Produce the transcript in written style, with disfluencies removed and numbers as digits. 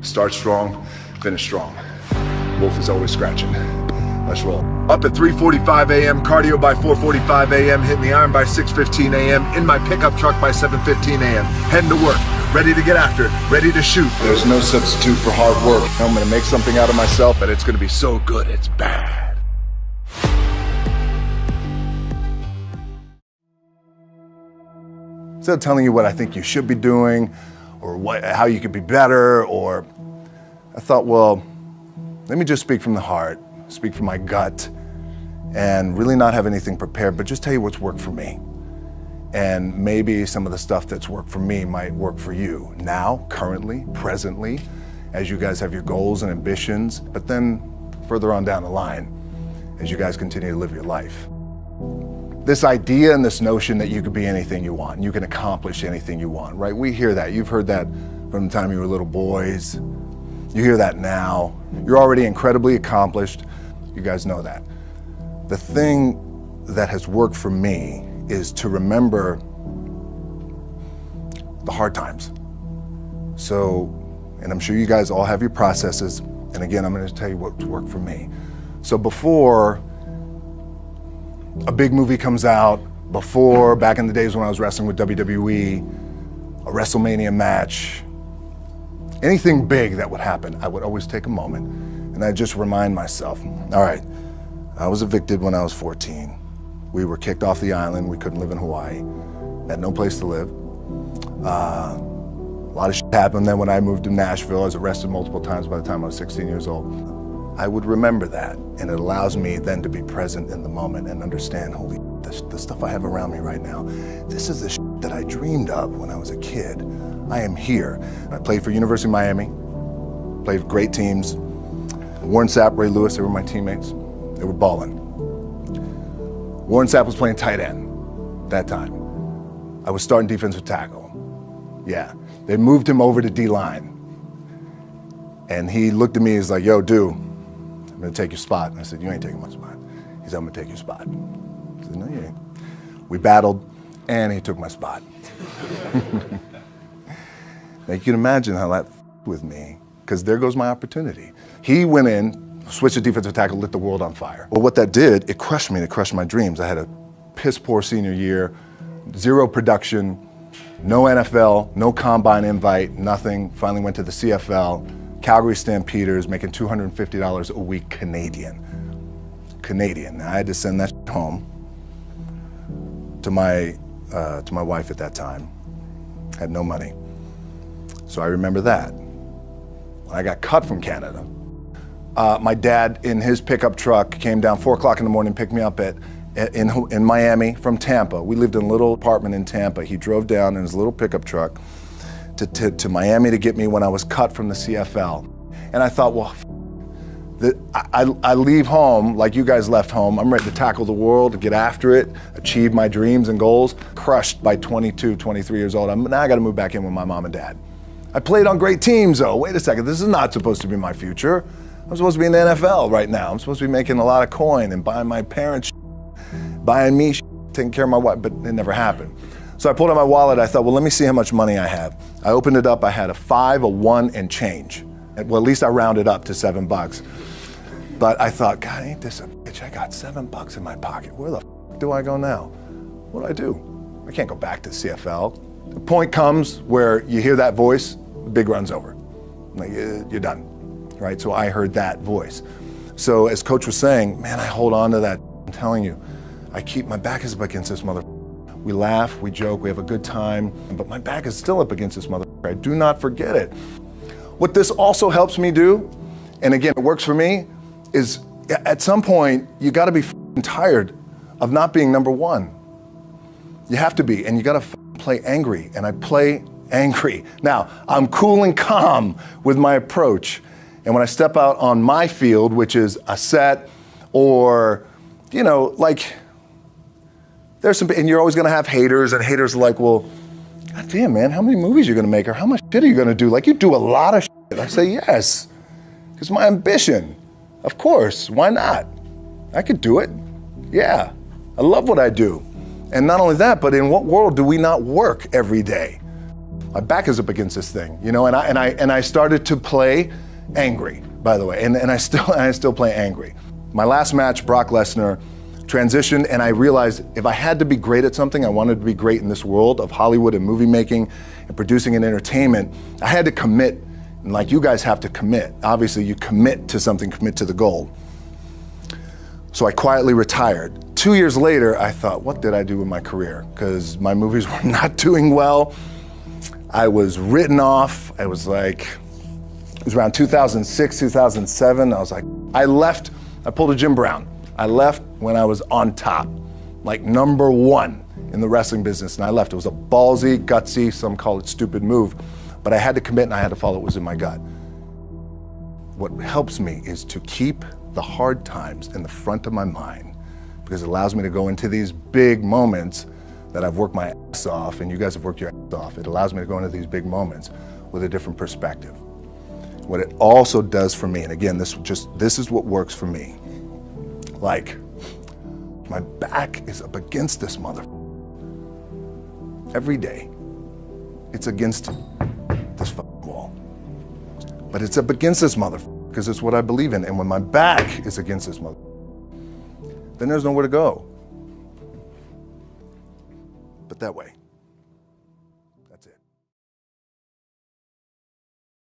Start strong, finish strong. Wolf is always scratching. Let's roll. Up at 3:45 a.m., cardio by 4:45 a.m., hitting the iron by 6:15 a.m., in my pickup truck by 7:15 a.m., heading to work, ready to get after it, ready to shoot. There's no substitute for hard work. I'm gonna make something out of myself, and it's gonna be so good, it's bad. Instead of telling you what I think you should be doing, or how you could be better, or I thought, well, let me just speak from the heart, speak from my gut, and really not have anything prepared, but just tell you what's worked for me. And maybe some of the stuff that's worked for me might work for you now, currently, presently, as you guys have your goals and ambitions, but then further on down the line, as you guys continue to live your life. This idea and this notion that you could be anything you want, you can accomplish anything you want, right? We hear that. You've heard that from the time you were little boys. You hear that now. You're already incredibly accomplished. You guys know that. The thing that has worked for me is to remember the hard times. So, and I'm sure you guys all have your processes. And again, I'm going to tell you what's worked for me. So before a big movie comes out, before, back in the days when I was wrestling with WWE, a WrestleMania match, anything big that would happen, I would always take a moment and I'd just remind myself, all right, I was evicted when I was 14. We were kicked off the island. We couldn't live in Hawaii. Had no place to live. A lot of shit happened then when I moved to Nashville. I was arrested multiple times by the time I was 16 years old. I would remember that, and it allows me then to be present in the moment and understand, holy, the stuff I have around me right now, this is the shit that I dreamed of when I was a kid. I am here. I played for University of Miami, played for great teams. Warren Sapp, Ray Lewis, they were my teammates. They were balling. Warren Sapp was playing tight end that time. I was starting defensive tackle. Yeah, they moved him over to D-line. And he looked at me, he's like, yo, dude, I'm gonna take your spot. And I said, you ain't taking my spot. He said, I'm gonna take your spot. I said, no, you ain't. We battled, and he took my spot. Now you can imagine how that with me, because there goes my opportunity. He went in, switched to defensive tackle, lit the world on fire. Well, what that did, it crushed me, it crushed my dreams. I had a piss poor senior year, zero production, no NFL, no combine invite, nothing. Finally went to the CFL. Calgary Stampeders, making $250 a week Canadian. Now, I had to send that home to my wife at that time. Had no money. So I remember that. When I got cut from Canada, my dad in his pickup truck came down 4 o'clock in the morning, picked me up in Miami from Tampa. We lived in a little apartment in Tampa. He drove down in his little pickup truck to Miami to get me when I was cut from the CFL. And I thought, well, I leave home like you guys left home. I'm ready to tackle the world, to get after it, achieve my dreams and goals. Crushed by 22, 23 years old. Now I got to move back in with my mom and dad. I played on great teams though. Wait a second, this is not supposed to be my future. I'm supposed to be in the NFL right now. I'm supposed to be making a lot of coin and buying my parents buying me taking care of my wife, but it never happened. So I pulled out my wallet, I thought, well, let me see how much money I have. I opened it up, I had a 5, a 1, and change. Well, at least I rounded up to $7. But I thought, God, ain't this a bitch? I got $7 in my pocket. Where the f do I go now? What do I do? I can't go back to CFL. The point comes where you hear that voice, the big run's over. Like, you're done, right? So I heard that voice. So as Coach was saying, man, I hold on to that. I'm telling you, my back is up against this mother. We laugh, we joke, we have a good time, but my back is still up against this mother. I do not forget it. What this also helps me do, and again, it works for me, is at some point, you gotta be tired of not being number one. You have to be, and you gotta play angry, and I play angry. Now, I'm cool and calm with my approach, and when I step out on my field, which is a set, or, you know, like, there's some, and you're always gonna have haters, and haters are like, well, God damn, man, how many movies are you gonna make, or how much shit are you gonna do? Like, you do a lot of shit. I say, yes, because my ambition. Of course, why not? I could do it. Yeah, I love what I do. And not only that, but in what world do we not work every day? My back is up against this thing, you know, and I started to play angry, by the way, and I still play angry. My last match, Brock Lesnar, transitioned, and I realized if I had to be great at something, I wanted to be great in this world of Hollywood and movie making and producing and entertainment, I had to commit, and like you guys have to commit. Obviously, you commit to something, commit to the goal. So I quietly retired. 2 years later, I thought, what did I do with my career? Because my movies were not doing well. I was written off. It was around 2006, 2007. I was like, I left, I pulled a Jim Brown. I left when I was on top, like #1 in the wrestling business, and I left. It was a ballsy, gutsy, some call it stupid move, but I had to commit and I had to follow what was in my gut. What helps me is to keep the hard times in the front of my mind, because it allows me to go into these big moments that I've worked my ass off, and you guys have worked your ass off. It allows me to go into these big moments with a different perspective. What it also does for me, and again, this is what works for me. Like, my back is up against this mother. Every day, it's against this fucking wall. But it's up against this mother because it's what I believe in. And when my back is against this mother, then there's nowhere to go but that way.